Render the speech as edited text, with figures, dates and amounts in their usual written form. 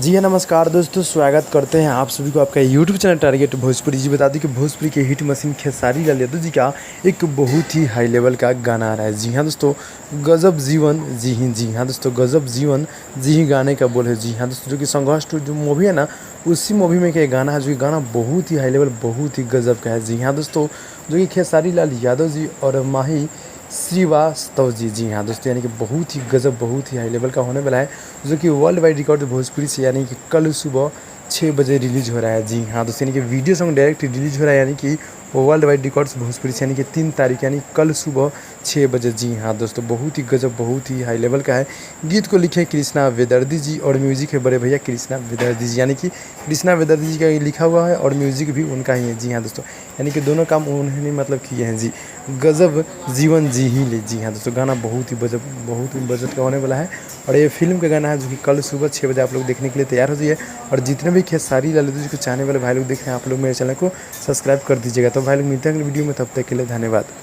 जी हाँ, नमस्कार दोस्तों, स्वागत करते हैं आप सभी को आपका यूट्यूब चैनल टारगेट भोजपुरी। जी बता दें कि भोजपुरी के हिट मशीन खेसारी लाल यादव जी का एक बहुत ही हाई लेवल का गाना आ रहा है। जी हाँ दोस्तों, गजब जीवन जी हाँ दोस्तों, गजब जीवन जी ही गाने का बोल है। जी हाँ दोस्तों, जो कि संघर्ष टू जो मूवी है ना, उसी मूवी में का गाना है, जो कि गाना बहुत ही हाई लेवल, बहुत ही गजब का है। जी हाँ दोस्तों, जो कि खेसारी लाल यादव जी और माही श्रीवास्तव जी हाँ दोस्तों, यानी कि बहुत ही गजब, बहुत ही हाई लेवल का होने वाला है, जो कि वर्ल्ड वाइड रिकॉर्ड भोजपुरी से यानी कि कल सुबह 6 बजे रिलीज हो रहा है। जी हाँ दोस्तों, यानी कि वीडियो सॉन्ग डायरेक्ट रिलीज हो रहा है, यानी कि वर्ल्ड वाइड रिकॉर्ड्स भोजपुरी से, यानी कि 3 तारीख यानी कल सुबह 6 बजे। जी हाँ दोस्तों, बहुत ही गजब, बहुत ही हाई लेवल का है। गीत को लिखे कृष्णा वेदर्दी जी और म्यूजिक है बड़े भैया कृष्णा वेदर्दी जी, यानी कि कृष्णा वेदर्दी जी का लिखा हुआ है और म्यूजिक भी उनका ही है। जी हाँ दोस्तों, यानी कि दोनों काम उन्होंने मतलब किए हैं। जी गजब जीवन जी ही ले। जी हाँ दोस्तों, गाना बहुत ही बजट, बहुत ही बजट का होने वाला है और ये फिल्म का गाना है, जो कि कल सुबह 6 बजे आप लोग देखने के लिए तैयार हो जाइए। और जितने भी खेसारी लाल यादव जी को चाहने वाले भाई लोग देख रहे हैं, आप लोग मेरे चैनल को सब्सक्राइब कर दीजिएगा। तो भाई लोग मिलते हैं अगले वीडियो में, तब तक के लिए धन्यवाद।